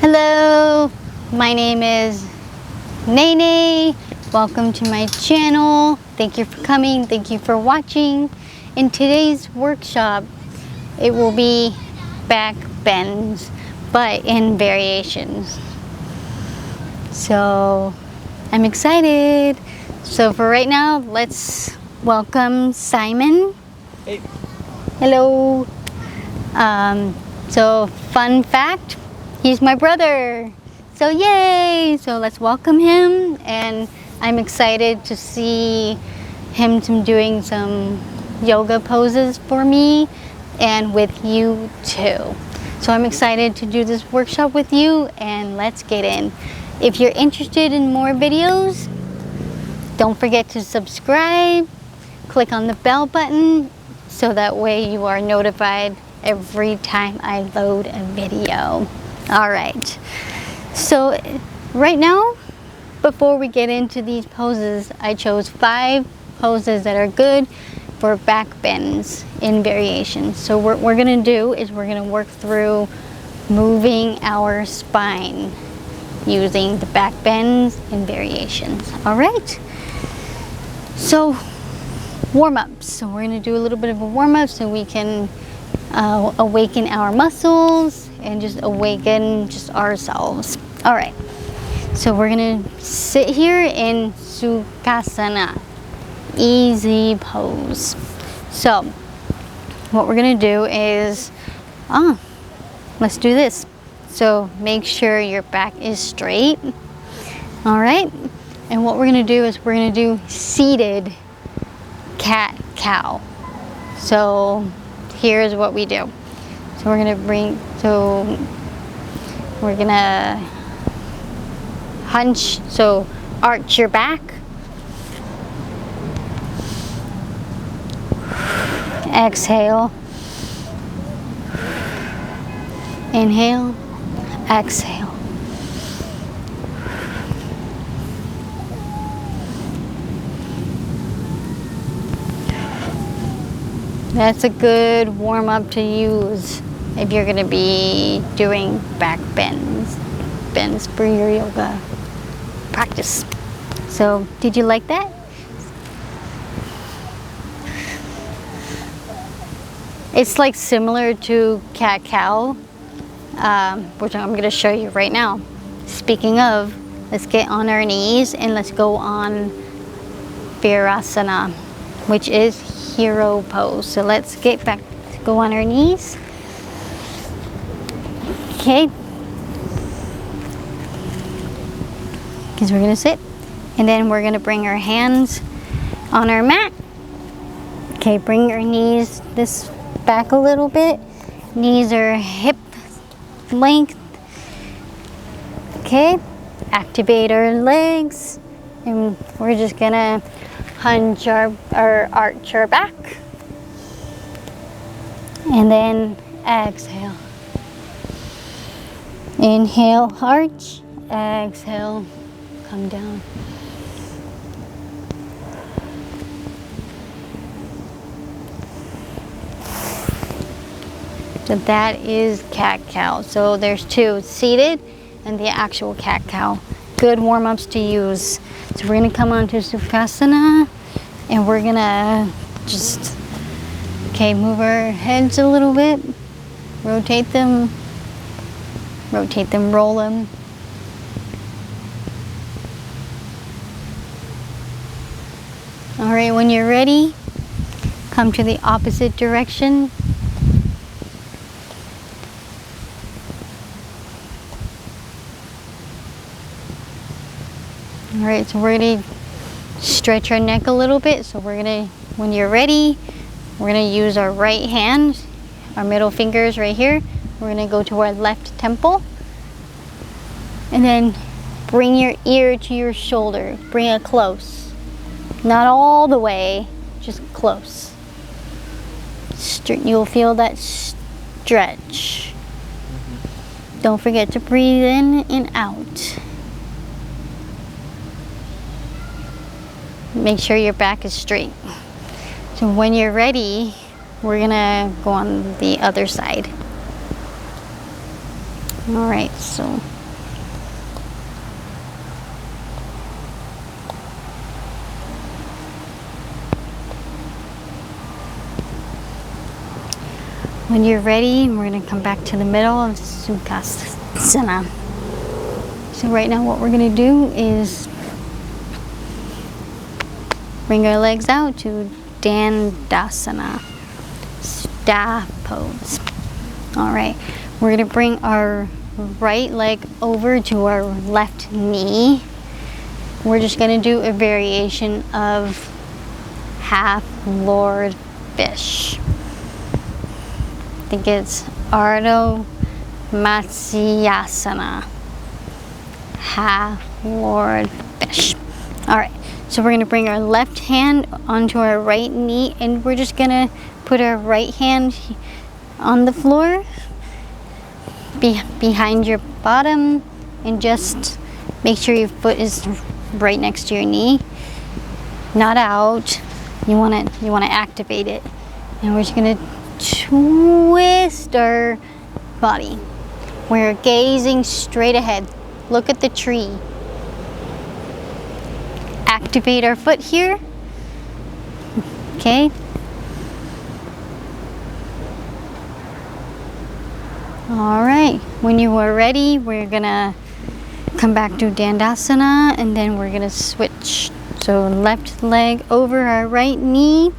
Hello, my name is Nae Nae. Welcome to my channel. Thank you for coming. Thank you for watching. In today's workshop, it will be back bends, but in variations. So I'm excited. So for right now, let's welcome Simon. Hey. Hello. So fun fact, he's my brother. So yay! So let's welcome him, and I'm excited to see him doing some yoga poses for me and with you too. So I'm excited to do this workshop with you, and let's get in. If you're interested in more videos, don't forget to subscribe, click on the bell button so that way you are notified every time I load a video. All right, so right now, before we get into these poses, I chose 5 poses that are good for back bends in variations. So what we're gonna do is we're gonna work through moving our spine using the back bends and variations. All right, so warm-ups. So we're gonna do a little bit of a warm-up so we can awaken our muscles and just awaken just ourselves. All right, so we're gonna sit here in Fishasana, easy pose. So what we're gonna do is, let's do this. So make sure your back is straight. All right, and what we're gonna do is we're gonna do seated cat cow. So here's what we do. So we're gonna hunch, so arch your back. Exhale. Inhale. Exhale. That's a good warm-up to use if you're going to be doing back bends for your yoga practice. So, did you like that? It's like similar to cat-cow, which I'm going to show you right now. Speaking of, let's get on our knees and let's go on Fishasana, which is hero pose. So let's get back to go on our knees. Okay. Because we're going to sit. And then we're going to bring our hands on our mat. Okay, bring your knees this back a little bit. Knees are hip length. Okay. Activate our legs. And we're just going to hunch or arch our back, and then exhale. Inhale, arch. Exhale, come down. So that is cat-cow. So there's 2, seated and the actual cat-cow. Good warm-ups to use. So we're gonna come on to Fishasana, and we're gonna just, move our heads a little bit, rotate them, roll them. All right, when you're ready, come to the opposite direction. All right, so we're gonna stretch our neck a little bit. So we're gonna, when you're ready, we're gonna use our right hand, our middle fingers right here. We're gonna go to our left temple. And then bring your ear to your shoulder. Bring it close. Not all the way, just close. You'll feel that stretch. Don't forget to breathe in and out. Make sure your back is straight. So when you're ready, we're gonna go on the other side. All right, so When you're ready, we're gonna come back to the middle of Sukhasana. So right now what we're gonna do is bring our legs out to Dandasana, staff pose. All right, we're gonna bring our right leg over to our left knee. We're just gonna do a variation of half Lord Fish. I think it's Ardha Matsyasana, half Lord Fish. All right, so we're gonna bring our left hand onto our right knee, and we're just gonna put our right hand on the floor behind your bottom, and just make sure your foot is right next to your knee, not out. You want to activate it, and we're just gonna twist our body. We're gazing straight ahead. Look at the tree. Activate our foot here. Okay. All right. When you are ready, we're gonna come back to Dandasana, and then we're gonna switch. So left leg over our right knee,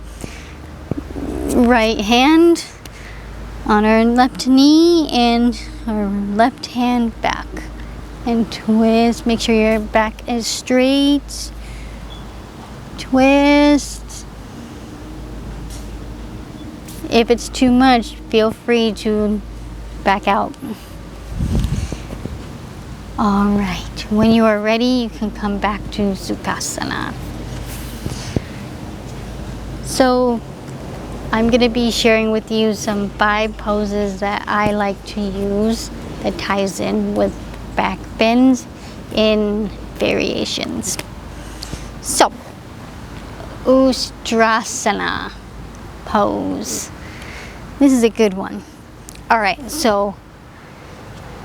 right hand on our left knee, and our left hand back. And twist. Make sure your back is straight. Twist. If it's too much, feel free to back out. All right, when you are ready, you can come back to Sukhasana. So I'm going to be sharing with you some 5 poses that I like to use that ties in with back bends in variations. So, Ustrasana pose. This is a good one. All right, so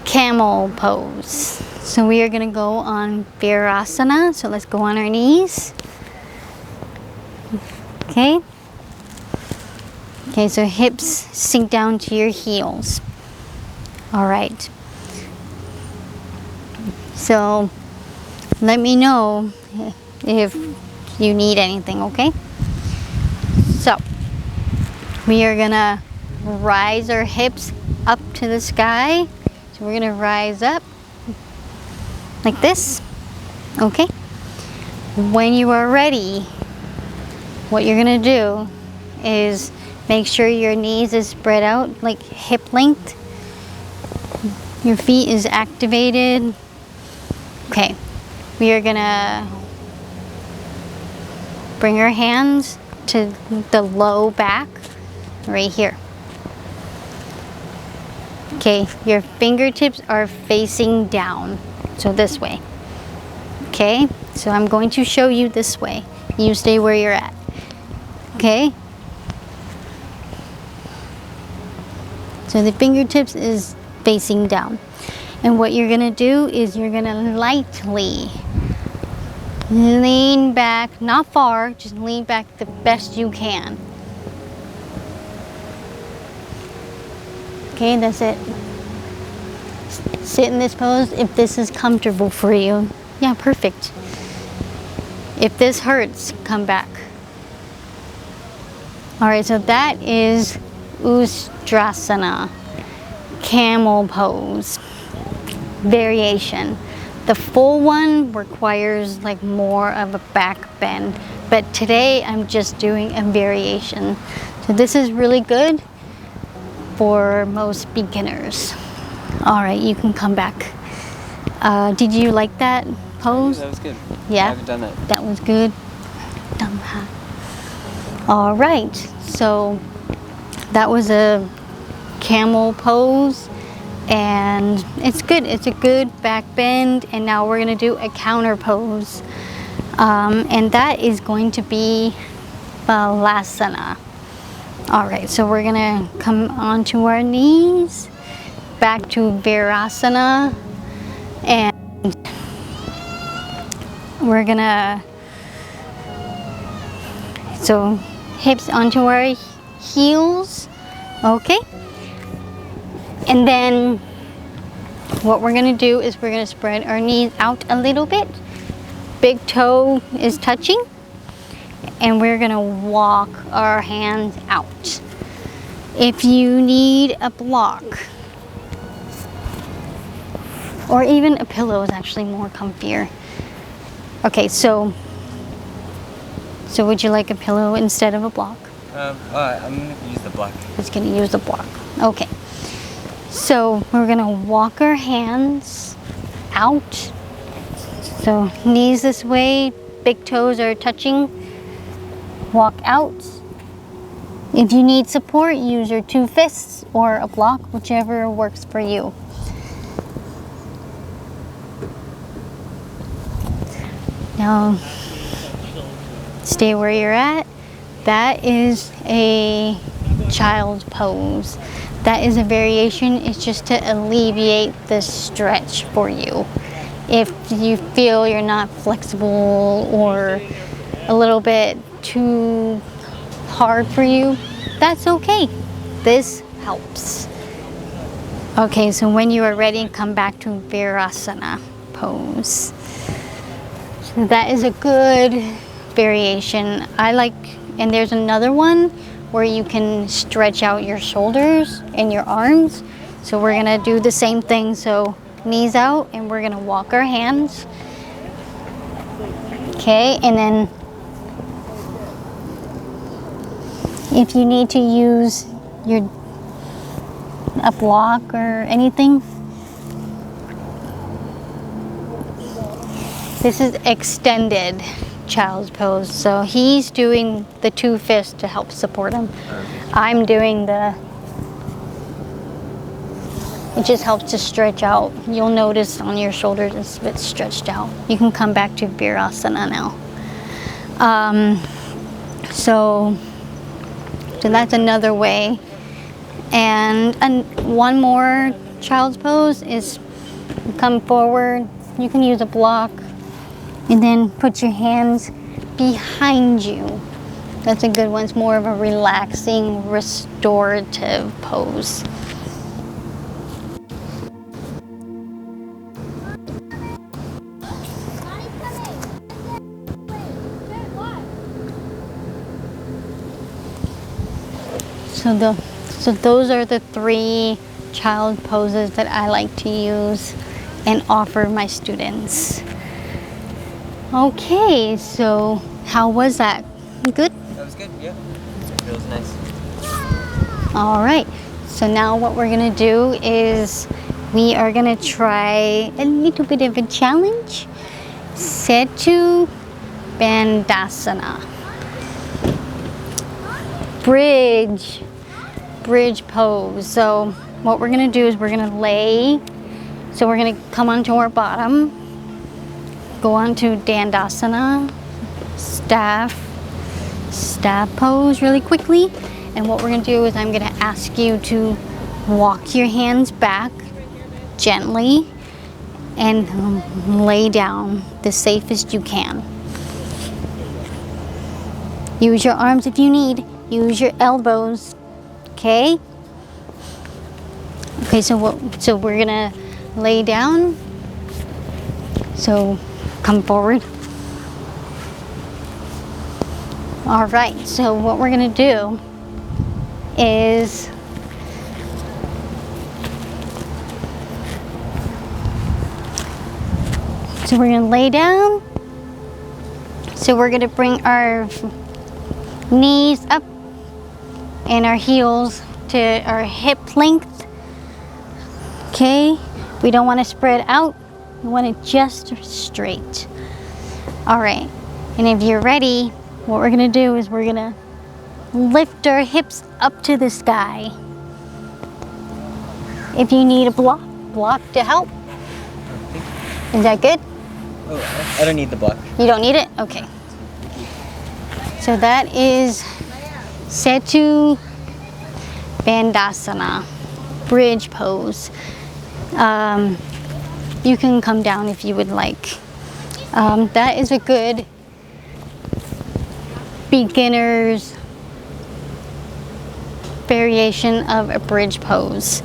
Camel Pose. So we are going to go on Virasana. So let's go on our knees. Okay. Okay, so hips sink down to your heels. All right. So let me know if you need anything, okay? So we are going to rise our hips up to the sky. So we're gonna rise up like this, okay? When you are ready, what you're gonna do is make sure your knees is spread out like hip length. Your feet is activated. Okay, we are gonna bring our hands to the low back right here. Okay, your fingertips are facing down, so this way. Okay, so I'm going to show you this way. You stay where you're at. Okay? So the fingertips is facing down. And what you're gonna do is you're gonna lightly lean back, not far, just lean back the best you can. Okay, that's it. Sit in this pose if this is comfortable for you. Yeah, perfect. If this hurts, come back. All right, so that is Ustrasana, Camel Pose, variation. The full one requires like more of a back bend, but today I'm just doing a variation. So this is really good for most beginners. All right, you can come back. Did you like that pose? That was good. Yeah? I haven't done that. That was good. All right, so that was a camel pose, and it's good. It's a good back bend, and now we're gonna do a counter pose, and that is going to be Balasana. All right, so we're gonna come onto our knees, back to Virasana, and we're gonna, so hips onto our heels, okay? And then what we're gonna do is we're gonna spread our knees out a little bit. Big toe is touching. And we're gonna walk our hands out. If you need a block, or even a pillow is actually more comfier. Okay, so would you like a pillow instead of a block? I'm gonna use the block. He's gonna use the block. Okay. So we're gonna walk our hands out. So knees this way, big toes are touching. Walk out. If you need support, use your 2 fists or a block, whichever works for you. Now, stay where you're at. That is a child's pose. That is a variation. It's just to alleviate the stretch for you. If you feel you're not flexible or a little bit too hard for you, that's okay. This helps. Okay, so when you are ready, come back to Virasana pose. So that is a good variation. I like, and there's another one where you can stretch out your shoulders and your arms. So we're gonna do the same thing. So knees out, and we're gonna walk our hands. Okay, and then if you need to use a block or anything, this is extended child's pose. So he's doing the 2 fists to help support him. I'm doing it just helps to stretch out. You'll notice on your shoulders it's a bit stretched out. You can come back to Virasana now. So that's another way. And one more child's pose is come forward. You can use a block and then put your hands behind you. That's a good one. It's more of a relaxing, restorative pose. So those are the 3 child poses that I like to use and offer my students. Okay, so how was that? Good? That was good, yeah. It was nice. All right, so now what we're gonna do is we are gonna try a little bit of a challenge. Setu Bandhasana. Bridge pose. So what we're gonna do is we're gonna lay. So we're gonna come onto our bottom, go onto Dandasana, staff pose really quickly. And what we're gonna do is I'm gonna ask you to walk your hands back gently and lay down the safest you can. Use your arms if you need. Use your elbows. Okay? Okay, so we're gonna lay down. So come forward. All right, so what we're gonna do is so we're gonna lay down. So we're gonna bring our knees up and our heels to our hip length. Okay, we don't want to spread out, we want it just straight. All right, and if you're ready, what we're gonna do is we're gonna lift our hips up to the sky. If you need a block to help. Is that good? Oh, I don't need the block. You don't need it? Okay. So that is Setu Bandhasana, bridge pose. You can come down if you would like. That is a good beginner's variation of a bridge pose.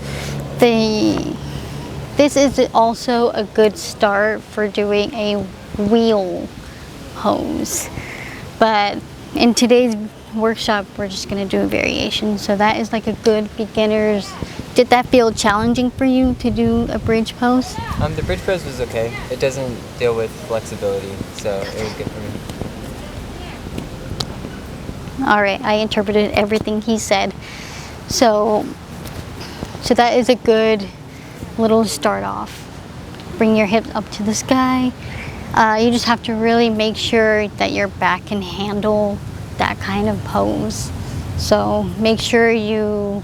This is also a good start for doing a wheel pose, but in today's workshop we're just going to do a variation. So that is like a good beginner's. Did that feel challenging for you to do a bridge pose? The bridge pose was okay. It doesn't deal with flexibility, so it was good for me. All right, I interpreted everything he said. So that is a good little start off. Bring your hips up to the sky. You just have to really make sure that your back can handle that kind of pose. So make sure you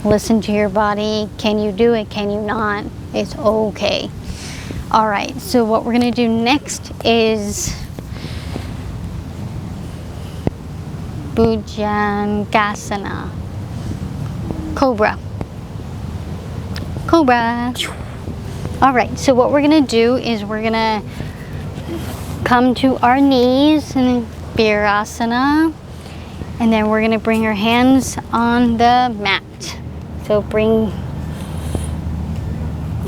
listen to your body. Can you do it? Can you not? It's okay. All right, so what we're gonna do next is Bhujangasana. Cobra. Cobra. All right, so what we're gonna do is we're gonna come to our knees in Fishasana, and then we're gonna bring our hands on the mat. So bring,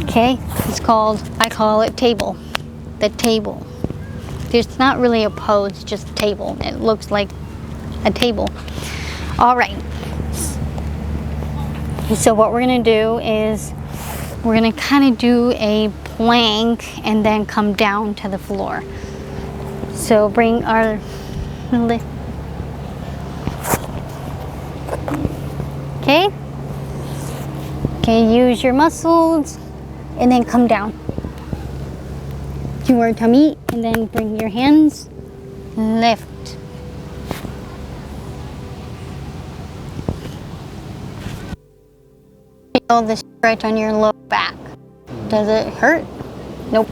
okay, it's called, I call it table, the table. There's not really a pose, it's just a table. It looks like a table. All right, so what we're gonna do is we're gonna kind of do a plank and then come down to the floor. So bring our okay, use your muscles and then come down to our tummy, and then bring your hands, lift. Feel the stretch on your low back. Does it hurt? Nope.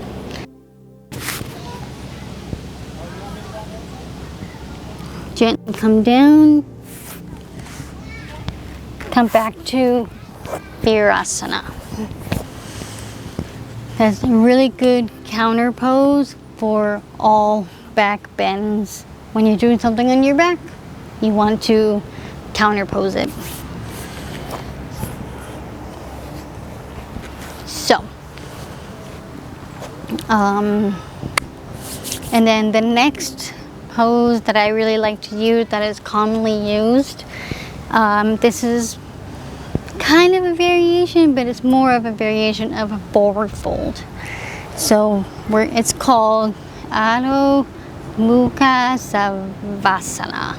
Gently come down. Come back to Fishasana. That's a really good counter pose for all back bends. When you're doing something on your back, you want to counter pose it. So, and then the next pose that I really like to use, that is commonly used, this is kind of a variation, but it's more of a variation of a forward fold. So it's called Adho Mukha Savasana.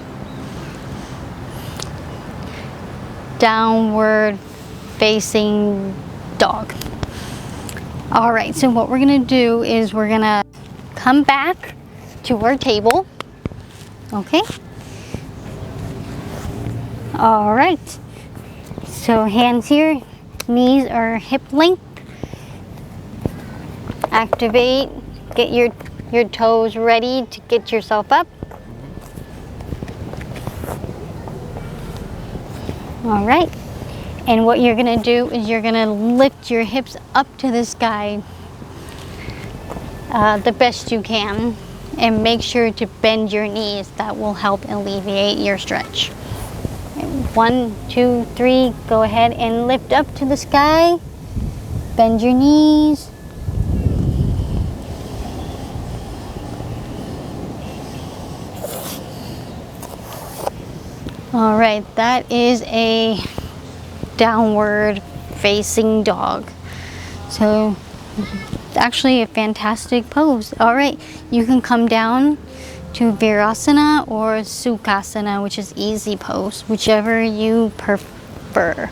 Downward facing dog. All right, so what we're gonna do is we're gonna come back to our table, okay? All right, so hands here, knees are hip length. Activate, get your toes ready to get yourself up. All right, and what you're gonna do is you're gonna lift your hips up to the sky the best you can, and make sure to bend your knees. That will help alleviate your stretch. 1, 2, 3, go ahead and lift up to the sky. Bend your knees. All right, that is a downward facing dog. So it's actually a fantastic pose. All right, you can come down to Virasana or Sukhasana, which is easy pose, whichever you prefer.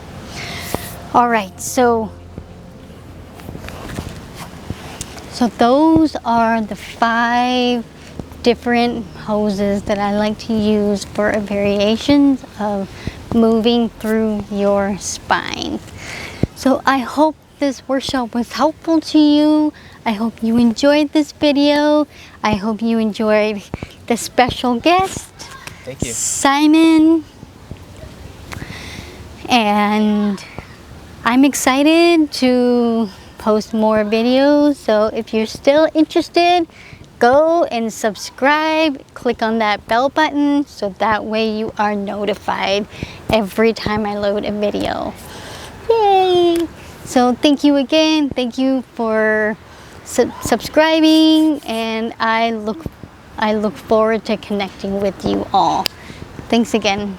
All right, so those are the 5 different poses that I like to use for a variations of moving through your spine. So I hope this workshop was helpful to you. I hope you enjoyed this video. I hope you enjoyed the special guest. Thank you. Simon. And I'm excited to post more videos. So if you're still interested, go and subscribe, click on that bell button so that way you are notified every time I load a video. Yay! So thank you again. Thank you for subscribing, and I look forward to connecting with you all. Thanks again.